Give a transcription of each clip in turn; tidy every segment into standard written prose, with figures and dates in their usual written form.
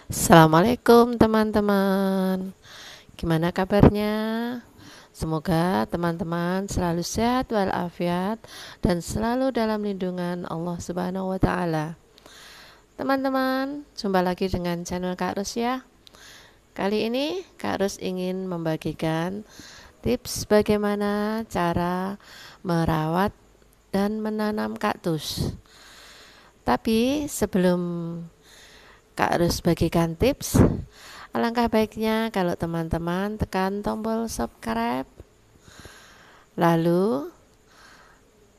Assalamualaikum teman-teman. Gimana kabarnya? Semoga teman-teman selalu sehat walafiat dan selalu dalam lindungan Allah Subhanahu wa taala. Teman-teman, jumpa lagi dengan channel Kak Rus ya. Kali ini Kak Rus ingin membagikan tips bagaimana cara merawat dan menanam kaktus. Tapi sebelum Kak Rus bagikan tips, alangkah baiknya kalau teman-teman tekan tombol subscribe, lalu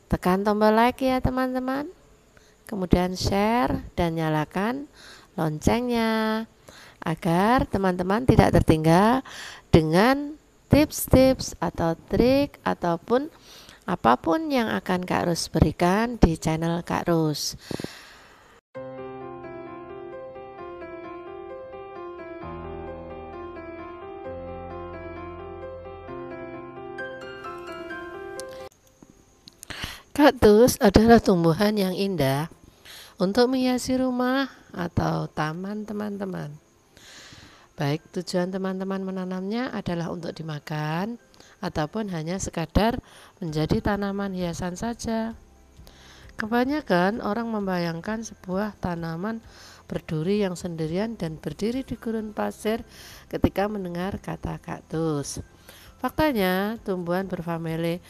tekan tombol like ya teman-teman, kemudian share dan nyalakan loncengnya agar teman-teman tidak tertinggal dengan tips-tips atau trik ataupun apapun yang akan Kak Rus berikan di channel Kak Rus. Kaktus adalah tumbuhan yang indah untuk menghiasi rumah atau taman teman-teman. Baik tujuan teman-teman menanamnya adalah untuk dimakan ataupun hanya sekadar menjadi tanaman hiasan saja. Kebanyakan orang membayangkan sebuah tanaman berduri yang sendirian dan berdiri di gurun pasir ketika mendengar kata kaktus. Faktanya, tumbuhan berfamili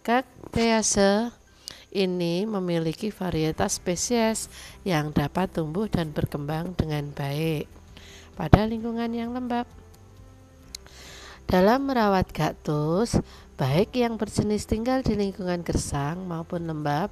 Cactaceae ini memiliki varietas spesies yang dapat tumbuh dan berkembang dengan baik pada lingkungan yang lembab. Dalam merawat kaktus, baik yang berjenis tinggal di lingkungan gersang maupun lembab,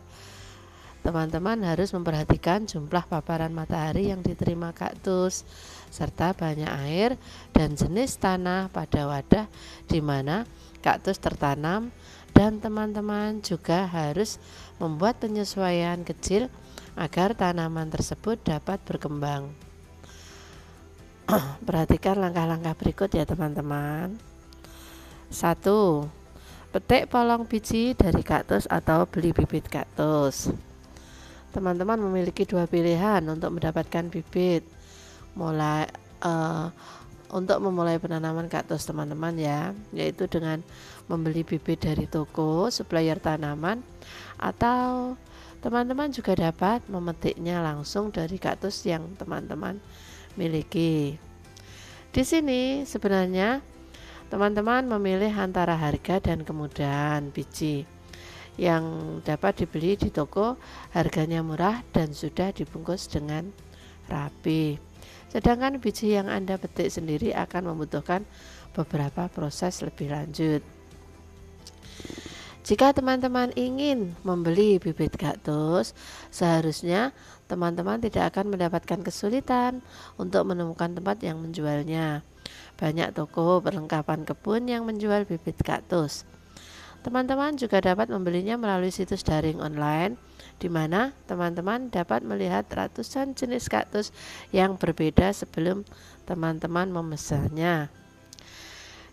teman-teman harus memperhatikan jumlah paparan matahari yang diterima kaktus, serta banyak air dan jenis tanah pada wadah di mana kaktus tertanam, dan teman-teman juga harus membuat penyesuaian kecil agar tanaman tersebut dapat berkembang. Perhatikan langkah-langkah berikut ya teman-teman. 1. Petik polong biji dari kaktus atau beli bibit kaktus. Teman-teman memiliki dua pilihan untuk mendapatkan bibit. Untuk memulai penanaman kaktus teman-teman ya, yaitu dengan membeli bibit dari toko supplier tanaman, atau teman-teman juga dapat memetiknya langsung dari kaktus yang teman-teman miliki. Di sini sebenarnya teman-teman memilih antara harga dan kemudahan biji. Yang dapat dibeli di toko harganya murah dan sudah dibungkus dengan rapi. Sedangkan biji yang Anda petik sendiri akan membutuhkan beberapa proses lebih lanjut. Jika teman-teman ingin membeli bibit kaktus, seharusnya teman-teman tidak akan mendapatkan kesulitan untuk menemukan tempat yang menjualnya. Banyak toko perlengkapan kebun yang menjual bibit kaktus. Teman-teman juga dapat membelinya melalui situs daring online, di mana teman-teman dapat melihat ratusan jenis kaktus yang berbeda sebelum teman-teman memesannya.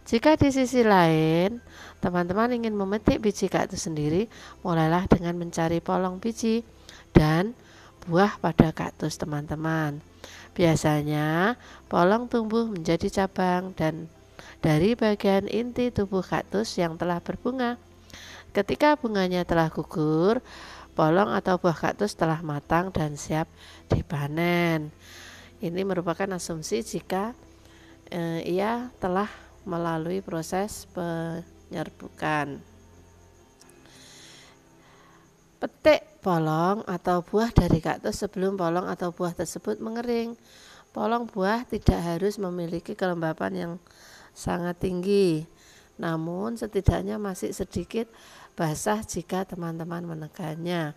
Jika di sisi lain, teman-teman ingin memetik biji kaktus sendiri, mulailah dengan mencari polong biji dan buah pada kaktus teman-teman. Biasanya, polong tumbuh menjadi cabang dan dari bagian inti tubuh kaktus yang telah berbunga. Ketika bunganya telah gugur, polong atau buah kaktus telah matang dan siap dipanen. Ini merupakan asumsi jika ia telah melalui proses penyerbukan. Petik polong atau buah dari kaktus sebelum polong atau buah tersebut mengering. Polong buah tidak harus memiliki kelembapan yang sangat tinggi, namun setidaknya masih sedikit basah jika teman-teman menekannya.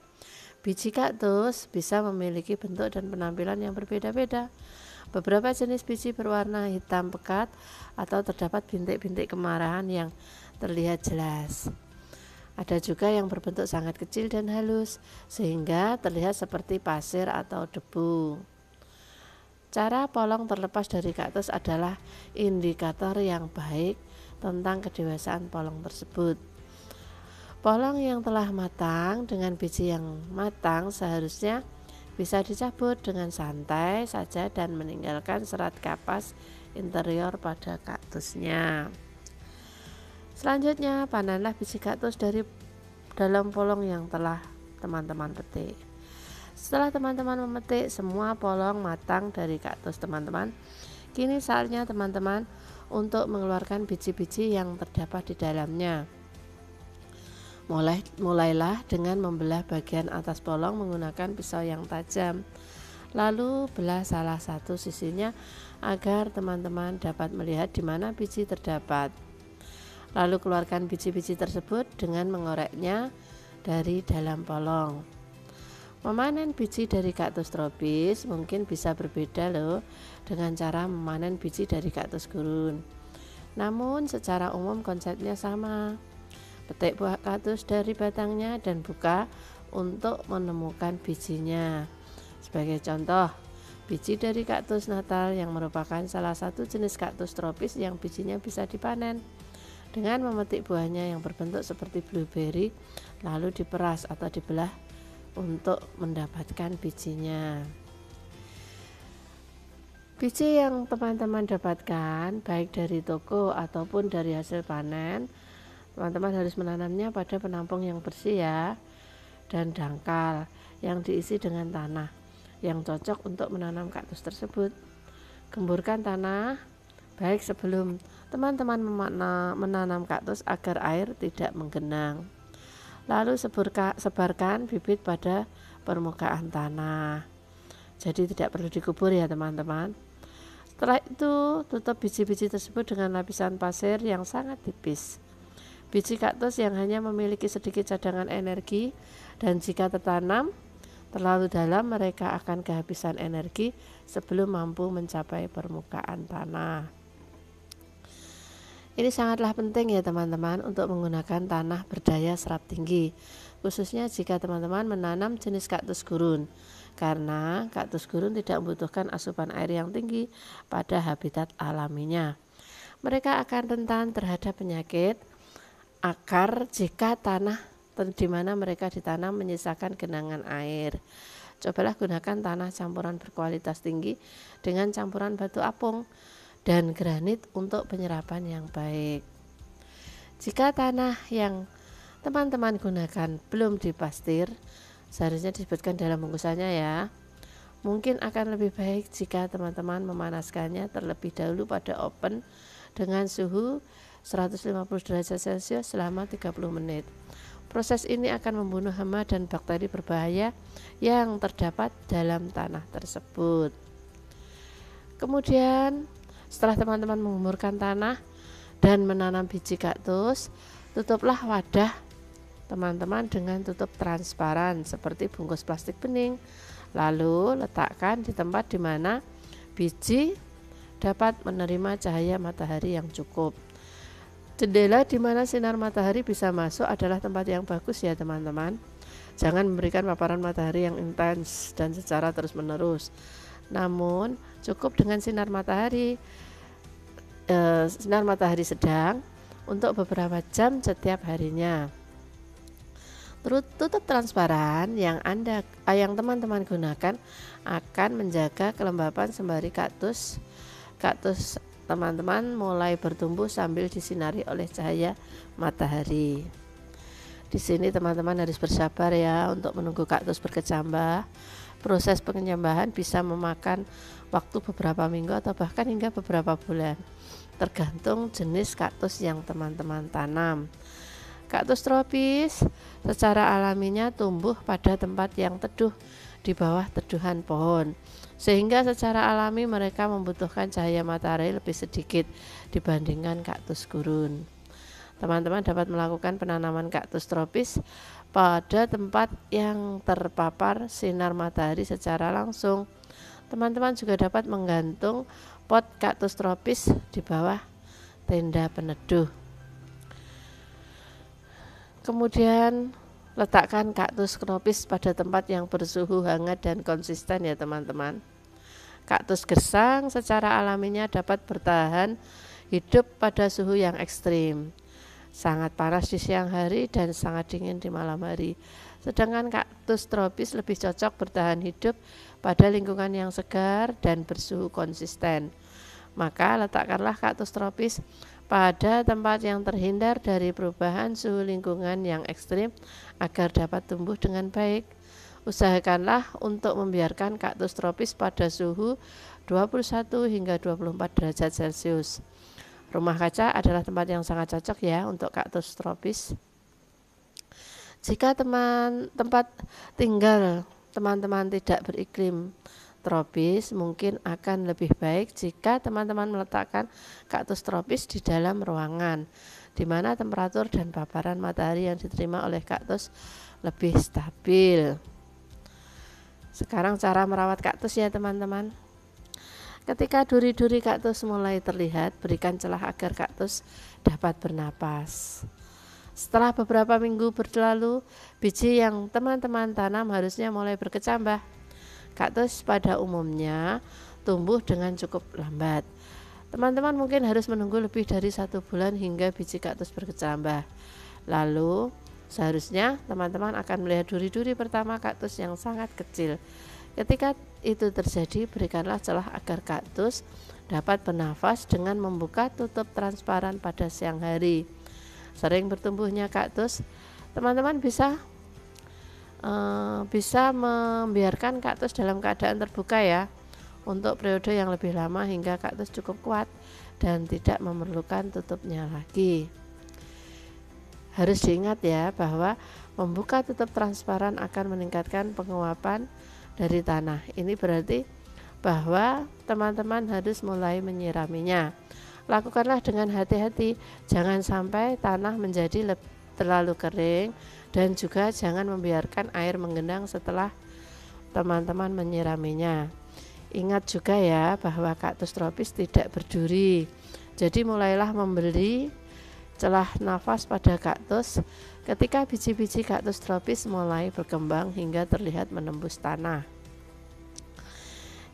Biji kaktus bisa memiliki bentuk dan penampilan yang berbeda-beda. Beberapa jenis biji berwarna hitam pekat atau terdapat bintik-bintik kemerahan yang terlihat jelas. Ada juga yang berbentuk sangat kecil dan halus, sehingga terlihat seperti pasir atau debu. Cara polong terlepas dari kaktus adalah indikator yang baik tentang kedewasaan polong tersebut. Polong yang telah matang dengan biji yang matang seharusnya Bisa dicabut dengan santai saja dan meninggalkan serat kapas interior pada kaktusnya. Selanjutnya, panenlah biji kaktus dari dalam polong yang telah teman-teman petik. Setelah teman-teman memetik semua polong matang dari kaktus teman-teman, kini saatnya teman-teman untuk mengeluarkan biji-biji yang terdapat di dalamnya. Mulailah dengan membelah bagian atas polong menggunakan pisau yang tajam. Lalu belah salah satu sisinya agar teman-teman dapat melihat di mana biji terdapat. Lalu keluarkan biji-biji tersebut dengan mengoreknya dari dalam polong. Memanen biji dari kaktus tropis mungkin bisa berbeda loh dengan cara memanen biji dari kaktus gurun. Namun secara umum konsepnya sama. Petik buah kaktus dari batangnya dan buka untuk menemukan bijinya. Sebagai contoh, biji dari kaktus Natal yang merupakan salah satu jenis kaktus tropis yang bijinya bisa dipanen. Dengan memetik buahnya yang berbentuk seperti blueberry, lalu diperas atau dibelah untuk mendapatkan bijinya. Biji yang teman-teman dapatkan baik dari toko ataupun dari hasil panen, teman-teman harus menanamnya pada penampung yang bersih ya, dan dangkal yang diisi dengan tanah yang cocok untuk menanam kaktus tersebut. Gemburkan tanah baik sebelum teman-teman menanam kaktus agar air tidak menggenang. Lalu sebarkan bibit pada permukaan tanah. Jadi tidak perlu dikubur ya teman-teman. Setelah itu tutup biji-biji tersebut dengan lapisan pasir yang sangat tipis. Biji kaktus yang hanya memiliki sedikit cadangan energi, dan jika tertanam terlalu dalam mereka akan kehabisan energi sebelum mampu mencapai permukaan tanah. Ini sangatlah penting ya teman-teman untuk menggunakan tanah berdaya serap tinggi, khususnya jika teman-teman menanam jenis kaktus gurun, karena kaktus gurun tidak membutuhkan asupan air yang tinggi pada habitat alaminya. Mereka akan rentan terhadap penyakit akar jika tanah di mana mereka ditanam menyisakan genangan air. Cobalah gunakan tanah campuran berkualitas tinggi dengan campuran batu apung dan granit untuk penyerapan yang baik. Jika tanah yang teman-teman gunakan belum dipastir, seharusnya disebutkan dalam bungkusannya ya. Mungkin akan lebih baik jika teman-teman memanaskannya terlebih dahulu pada oven dengan suhu 150 derajat Celcius selama 30 menit. Proses ini akan membunuh hama dan bakteri berbahaya yang terdapat dalam tanah tersebut. Kemudian setelah teman-teman menggumurkan tanah dan menanam biji kaktus, tutuplah wadah teman-teman dengan tutup transparan seperti bungkus plastik bening. Lalu letakkan di tempat di mana biji dapat menerima cahaya matahari yang cukup. Jendela di mana sinar matahari bisa masuk adalah tempat yang bagus ya teman-teman. Jangan memberikan paparan matahari yang intens dan secara terus-menerus. Namun cukup dengan sinar matahari sedang untuk beberapa jam setiap harinya. Tutup transparan yang teman-teman gunakan akan menjaga kelembapan sembari kaktus teman-teman mulai bertumbuh sambil disinari oleh cahaya matahari. Di sini teman-teman harus bersabar ya untuk menunggu kaktus berkecambah. Proses penyembahan bisa memakan waktu beberapa minggu atau bahkan hingga beberapa bulan, tergantung jenis kaktus yang teman-teman tanam. Kaktus tropis secara alaminya tumbuh pada tempat yang teduh di bawah teduhan pohon, sehingga secara alami mereka membutuhkan cahaya matahari lebih sedikit dibandingkan kaktus gurun. Teman-teman dapat melakukan penanaman kaktus tropis pada tempat yang terpapar sinar matahari secara langsung. Teman-teman juga dapat menggantung pot kaktus tropis di bawah tenda peneduh. Kemudian letakkan kaktus tropis pada tempat yang bersuhu hangat dan konsisten ya teman-teman. Kaktus gersang secara alaminya dapat bertahan hidup pada suhu yang ekstrim, sangat panas di siang hari dan sangat dingin di malam hari. Sedangkan kaktus tropis lebih cocok bertahan hidup pada lingkungan yang segar dan bersuhu konsisten. Maka letakkanlah kaktus tropis pada tempat yang terhindar dari perubahan suhu lingkungan yang ekstrim agar dapat tumbuh dengan baik. Usahakanlah untuk membiarkan kaktus tropis pada suhu 21 hingga 24 derajat Celcius. Rumah kaca adalah tempat yang sangat cocok ya untuk kaktus tropis. Jika tempat tinggal teman-teman tidak beriklim tropis, mungkin akan lebih baik jika teman-teman meletakkan kaktus tropis di dalam ruangan, di mana temperatur dan paparan matahari yang diterima oleh kaktus lebih stabil. Sekarang cara merawat kaktus ya teman-teman. Ketika duri-duri kaktus mulai terlihat, berikan celah agar kaktus dapat bernapas. Setelah beberapa minggu berlalu, biji yang teman-teman tanam harusnya mulai berkecambah. Kaktus pada umumnya tumbuh dengan cukup lambat. Teman-teman mungkin harus menunggu lebih dari 1 bulan hingga biji kaktus berkecambah. Lalu, seharusnya teman-teman akan melihat duri-duri pertama kaktus yang sangat kecil. Ketika itu terjadi, berikanlah celah agar kaktus dapat bernafas dengan membuka tutup transparan pada siang hari. Sering bertumbuhnya kaktus, teman-teman bisa membiarkan kaktus dalam keadaan terbuka ya, untuk periode yang lebih lama hingga kaktus cukup kuat dan tidak memerlukan tutupnya lagi. Harus diingat ya bahwa membuka tutup transparan akan meningkatkan penguapan dari tanah. Ini berarti bahwa teman-teman harus mulai menyiraminya. Lakukanlah dengan hati-hati, jangan sampai tanah menjadi terlalu kering, dan juga jangan membiarkan air menggenang setelah teman-teman menyiraminya. Ingat juga ya bahwa kaktus tropis tidak berduri, jadi mulailah memberi celah nafas pada kaktus ketika biji-biji kaktus tropis mulai berkembang hingga terlihat menembus tanah.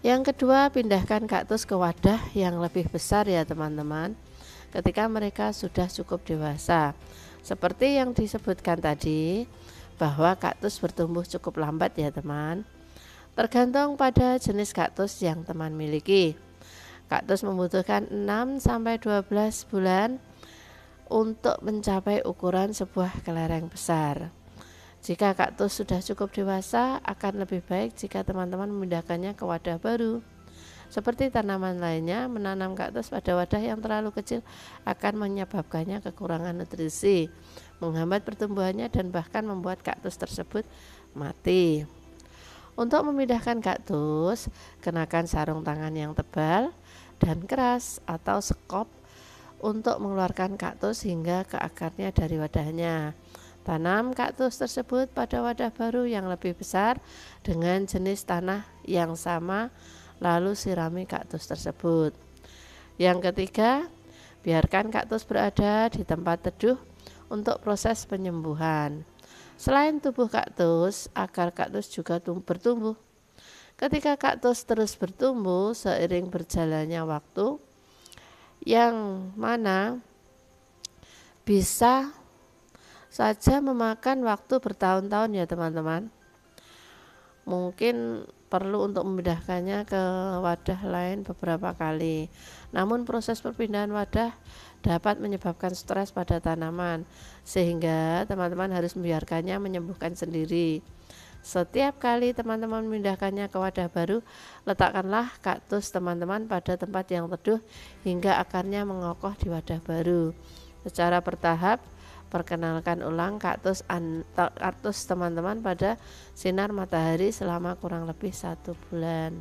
Yang kedua, pindahkan kaktus ke wadah yang lebih besar ya teman-teman, ketika mereka sudah cukup dewasa. Seperti yang disebutkan tadi, bahwa kaktus bertumbuh cukup lambat ya teman, tergantung pada jenis kaktus yang teman miliki. Kaktus membutuhkan 6-12 bulan untuk mencapai ukuran sebuah kelereng besar. Jika kaktus sudah cukup dewasa, akan lebih baik jika teman-teman memindahkannya ke wadah baru. Seperti tanaman lainnya, menanam kaktus pada wadah yang terlalu kecil akan menyebabkannya kekurangan nutrisi, menghambat pertumbuhannya, dan bahkan membuat kaktus tersebut mati. Untuk memindahkan kaktus, kenakan sarung tangan yang tebal dan keras atau sekop untuk mengeluarkan kaktus hingga ke akarnya dari wadahnya. Tanam kaktus tersebut pada wadah baru yang lebih besar dengan jenis tanah yang sama, lalu sirami kaktus tersebut. Yang ketiga, biarkan kaktus berada di tempat teduh untuk proses penyembuhan. Selain tubuh kaktus, akar kaktus juga bertumbuh. Ketika kaktus terus bertumbuh seiring berjalannya waktu, yang mana bisa saja memakan waktu bertahun-tahun ya teman-teman. Mungkin perlu untuk memindahkannya ke wadah lain beberapa kali. Namun proses perpindahan wadah dapat menyebabkan stres pada tanaman, sehingga teman-teman harus membiarkannya menyembuhkan sendiri. Setiap kali teman-teman memindahkannya ke wadah baru, letakkanlah kaktus teman-teman pada tempat yang teduh hingga akarnya mengokoh di wadah baru. Secara bertahap, perkenalkan ulang kaktus teman-teman pada sinar matahari selama kurang lebih 1 bulan.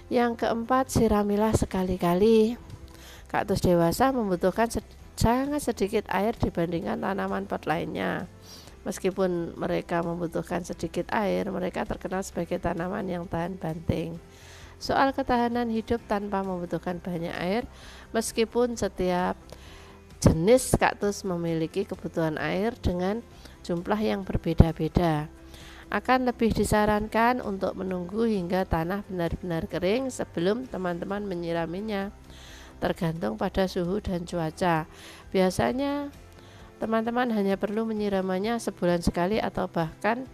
Yang keempat, siramilah sekali-kali. Kaktus dewasa membutuhkan sangat sedikit air dibandingkan tanaman pot lainnya. Meskipun mereka membutuhkan sedikit air, mereka terkenal sebagai tanaman yang tahan banting. Soal ketahanan hidup tanpa membutuhkan banyak air, meskipun setiap jenis kaktus memiliki kebutuhan air dengan jumlah yang berbeda-beda. Akan lebih disarankan untuk menunggu hingga tanah benar-benar kering sebelum teman-teman menyiraminya, tergantung pada suhu dan cuaca. Biasanya Teman-teman hanya perlu menyiramnya sebulan sekali atau bahkan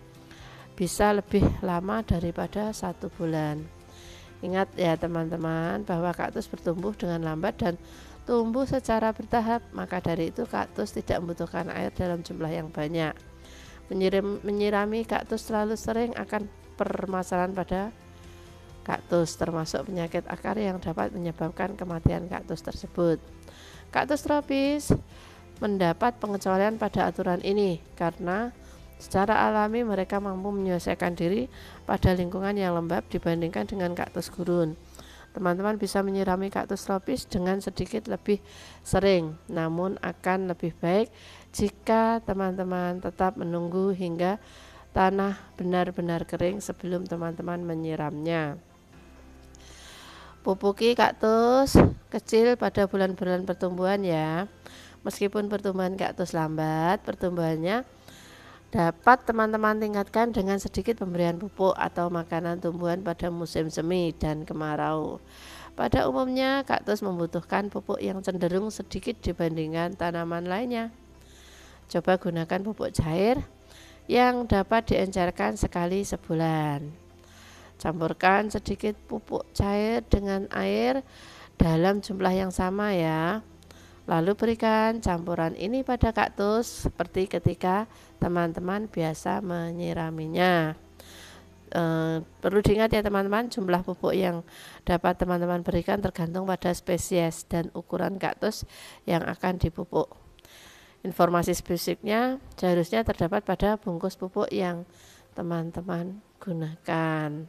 bisa lebih lama daripada 1 bulan. Ingat ya teman-teman, bahwa kaktus bertumbuh dengan lambat dan tumbuh secara bertahap, maka dari itu kaktus tidak membutuhkan air dalam jumlah yang banyak. Menyirami kaktus terlalu sering akan permasalahan pada kaktus, termasuk penyakit akar yang dapat menyebabkan kematian kaktus tersebut. Kaktus tropis mendapat pengecualian pada aturan ini karena secara alami mereka mampu menyelesaikan diri pada lingkungan yang lembab dibandingkan dengan kaktus gurun. Teman-teman bisa menyirami kaktus tropis dengan sedikit lebih sering, namun akan lebih baik jika teman-teman tetap menunggu hingga tanah benar-benar kering sebelum teman-teman menyiramnya. Pupuki kaktus kecil pada bulan-bulan pertumbuhan ya. Meskipun pertumbuhan kaktus lambat, pertumbuhannya dapat teman-teman tingkatkan dengan sedikit pemberian pupuk atau makanan tumbuhan pada musim semi dan kemarau. Pada umumnya, kaktus membutuhkan pupuk yang cenderung sedikit dibandingkan tanaman lainnya. Coba gunakan pupuk cair yang dapat diencerkan sekali sebulan. Campurkan sedikit pupuk cair dengan air dalam jumlah yang sama ya. Lalu berikan campuran ini pada kaktus seperti ketika teman-teman biasa menyiraminya. Perlu diingat ya teman-teman, jumlah pupuk yang dapat teman-teman berikan tergantung pada spesies dan ukuran kaktus yang akan dipupuk. Informasi spesifiknya seharusnya terdapat pada bungkus pupuk yang teman-teman gunakan.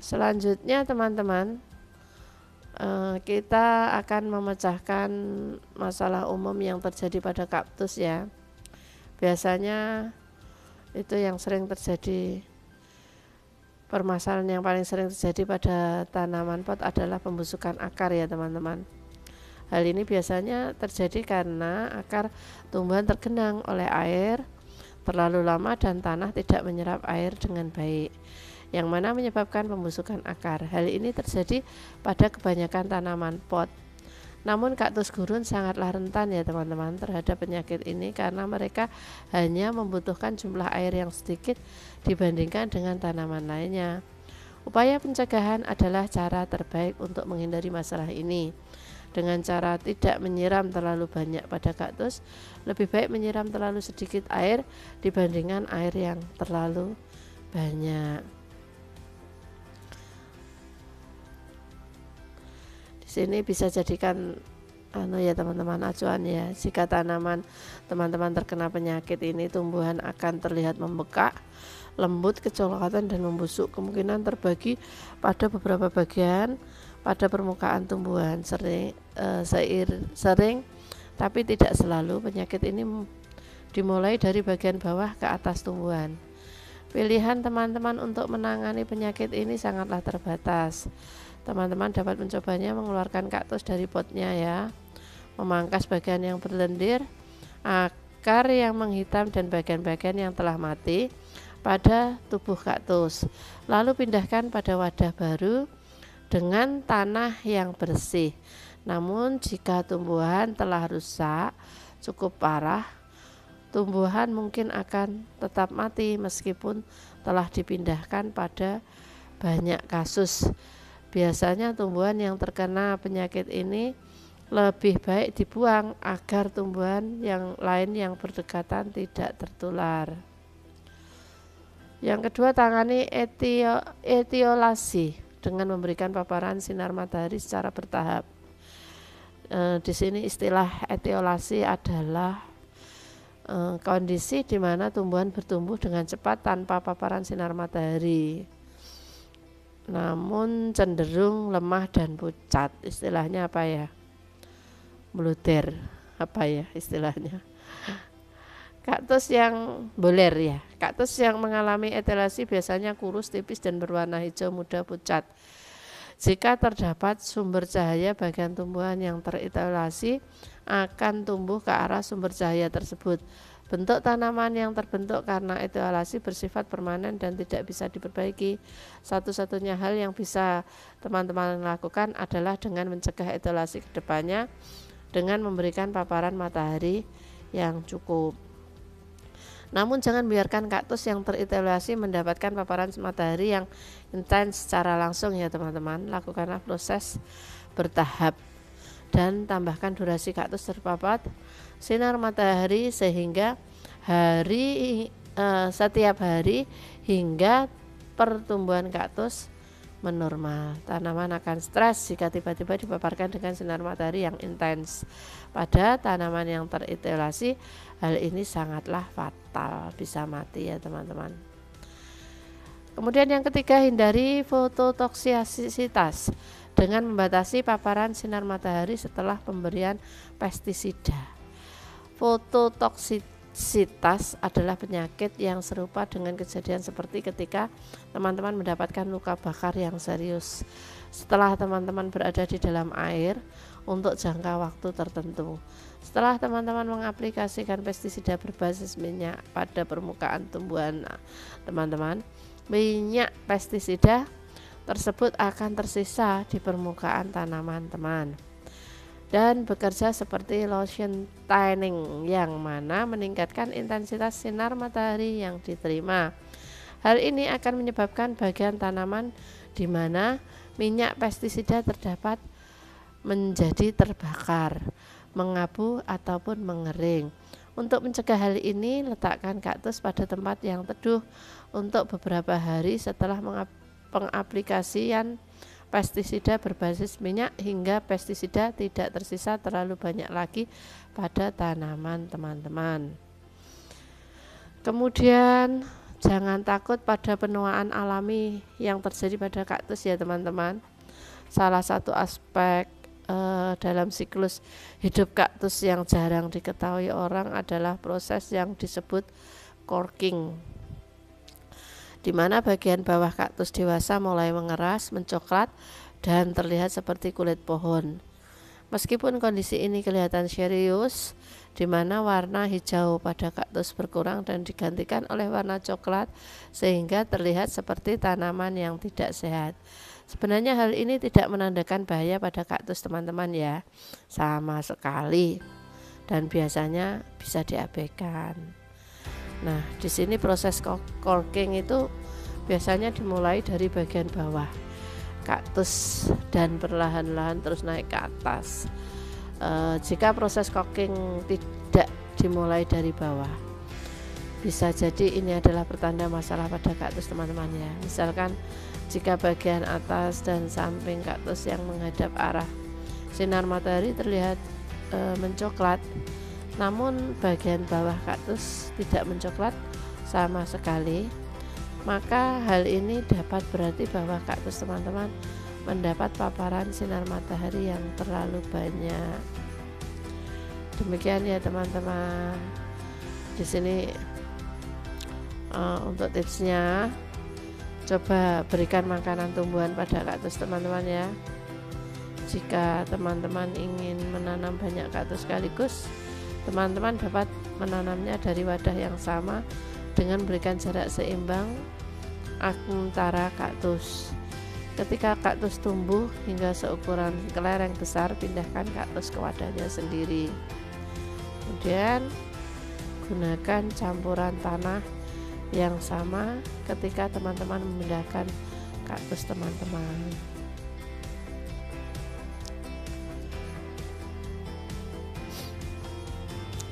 Selanjutnya teman-teman, kita akan memecahkan masalah umum yang terjadi pada kaktus ya. Biasanya itu yang sering terjadi, permasalahan yang paling sering terjadi pada tanaman pot adalah pembusukan akar ya teman-teman. Hal ini biasanya terjadi karena akar tumbuhan tergenang oleh air terlalu lama dan tanah tidak menyerap air dengan baik, yang mana menyebabkan pembusukan akar. Hal ini terjadi pada kebanyakan tanaman pot. Namun kaktus gurun sangatlah rentan ya teman-teman terhadap penyakit ini karena mereka hanya membutuhkan jumlah air yang sedikit dibandingkan dengan tanaman lainnya. Upaya pencegahan adalah cara terbaik untuk menghindari masalah ini. Dengan cara tidak menyiram terlalu banyak pada kaktus, lebih baik menyiram terlalu sedikit air dibandingkan air yang terlalu banyak. Sini bisa jadikan ya teman-teman acuan ya. Jika tanaman teman-teman terkena penyakit ini, tumbuhan akan terlihat membekak, lembut, kecoklatan dan membusuk. Kemungkinan terbagi pada beberapa bagian pada permukaan tumbuhan, sering tapi tidak selalu. Penyakit ini dimulai dari bagian bawah ke atas tumbuhan. Pilihan teman-teman untuk menangani penyakit ini sangatlah terbatas. Teman-teman dapat mencobanya mengeluarkan kaktus dari potnya ya, memangkas bagian yang berlendir, akar yang menghitam dan bagian-bagian yang telah mati pada tubuh kaktus. Lalu pindahkan pada wadah baru dengan tanah yang bersih. Namun jika tumbuhan telah rusak cukup parah, tumbuhan mungkin akan tetap mati meskipun telah dipindahkan. Pada banyak kasus, biasanya tumbuhan yang terkena penyakit ini lebih baik dibuang agar tumbuhan yang lain yang berdekatan tidak tertular. Yang kedua, tangani etiolasi dengan memberikan paparan sinar matahari secara bertahap. Di sini istilah etiolasi adalah kondisi di mana tumbuhan bertumbuh dengan cepat tanpa paparan sinar matahari, namun cenderung lemah dan pucat. Istilahnya apa ya? Meluder, apa ya istilahnya? Kaktus yang boler ya. Kaktus yang mengalami etiolasi biasanya kurus, tipis dan berwarna hijau muda pucat. Jika terdapat sumber cahaya, bagian tumbuhan yang teretiolasi akan tumbuh ke arah sumber cahaya tersebut. Bentuk tanaman yang terbentuk karena etiolasi bersifat permanen dan tidak bisa diperbaiki. Satu-satunya hal yang bisa teman-teman lakukan adalah dengan mencegah etiolasi ke depannya dengan memberikan paparan matahari yang cukup. Namun jangan biarkan kaktus yang teretiolasi mendapatkan paparan matahari yang intens secara langsung ya teman-teman. Lakukanlah proses bertahap dan tambahkan durasi kaktus terpapar sinar matahari sehingga setiap hari hingga pertumbuhan kaktus menormal. Tanaman akan stres jika tiba-tiba dipaparkan dengan sinar matahari yang intens. Pada tanaman yang teretiolasi, hal ini sangatlah fatal, bisa mati ya teman-teman. Kemudian yang ketiga, hindari fototoksisitas dengan membatasi paparan sinar matahari setelah pemberian pestisida. Fototoksisitas adalah penyakit yang serupa dengan kejadian seperti ketika teman-teman mendapatkan luka bakar yang serius setelah teman-teman berada di dalam air untuk jangka waktu tertentu. Setelah teman-teman mengaplikasikan pestisida berbasis minyak pada permukaan tumbuhan teman-teman, minyak pestisida tersebut akan tersisa di permukaan tanaman teman dan bekerja seperti lotion tanning yang mana meningkatkan intensitas sinar matahari yang diterima. Hal ini akan menyebabkan bagian tanaman di mana minyak pestisida terdapat menjadi terbakar, mengabu ataupun mengering. Untuk mencegah hal ini, letakkan kaktus pada tempat yang teduh untuk beberapa hari setelah pengaplikasian pestisida berbasis minyak hingga pestisida tidak tersisa terlalu banyak lagi pada tanaman teman-teman. Kemudian jangan takut pada penuaan alami yang terjadi pada kaktus ya teman-teman. Salah satu aspek dalam siklus hidup kaktus yang jarang diketahui orang adalah proses yang disebut corking, di mana bagian bawah kaktus dewasa mulai mengeras, mencoklat, dan terlihat seperti kulit pohon. Meskipun kondisi ini kelihatan serius, di mana warna hijau pada kaktus berkurang dan digantikan oleh warna coklat sehingga terlihat seperti tanaman yang tidak sehat. Sebenarnya hal ini tidak menandakan bahaya pada kaktus teman-teman ya, sama sekali, dan biasanya bisa diabaikan. Nah, di sini proses corking itu biasanya dimulai dari bagian bawah kaktus dan perlahan-lahan terus naik ke atas. Jika proses corking tidak dimulai dari bawah, bisa jadi ini adalah pertanda masalah pada kaktus teman-teman ya. Misalkan jika bagian atas dan samping kaktus yang menghadap arah sinar matahari terlihat mencoklat, namun bagian bawah kaktus tidak mencoklat sama sekali, maka hal ini dapat berarti bahwa kaktus teman-teman mendapat paparan sinar matahari yang terlalu banyak. Demikian ya teman-teman. Di sini untuk tipsnya, coba berikan makanan tumbuhan pada kaktus teman-teman ya. Jika teman-teman ingin menanam banyak kaktus sekaligus, teman-teman dapat menanamnya dari wadah yang sama dengan berikan jarak seimbang antara kaktus. Ketika kaktus tumbuh hingga seukuran kelereng besar, pindahkan kaktus ke wadahnya sendiri. Kemudian gunakan campuran tanah yang sama ketika teman-teman memindahkan kaktus teman-teman.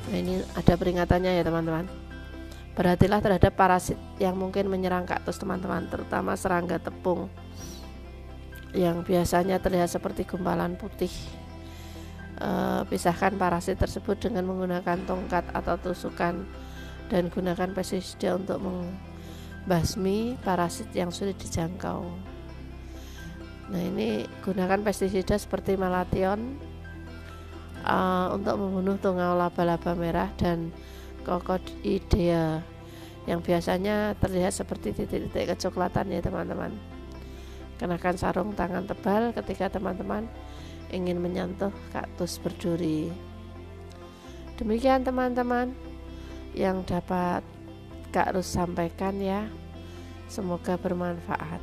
Nah, ini ada peringatannya ya teman-teman. Perhatilah terhadap parasit yang mungkin menyerang kaktus teman-teman, terutama serangga tepung yang biasanya terlihat seperti gumpalan putih. Pisahkan parasit tersebut dengan menggunakan tongkat atau tusukan dan gunakan pestisida untuk membasmi parasit yang sulit dijangkau. Nah, ini gunakan pestisida seperti Malathion untuk membunuh tungau laba-laba merah dan Coccidea yang biasanya terlihat seperti titik-titik kecoklatan ya teman-teman. Kenakan sarung tangan tebal ketika teman-teman ingin menyentuh kaktus berduri. Demikian teman-teman, yang dapat Kak Rus sampaikan ya. Semoga bermanfaat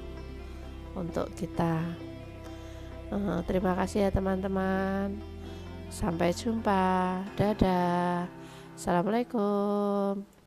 untuk kita. Terima kasih ya teman-teman. Sampai jumpa. Dadah. Assalamualaikum.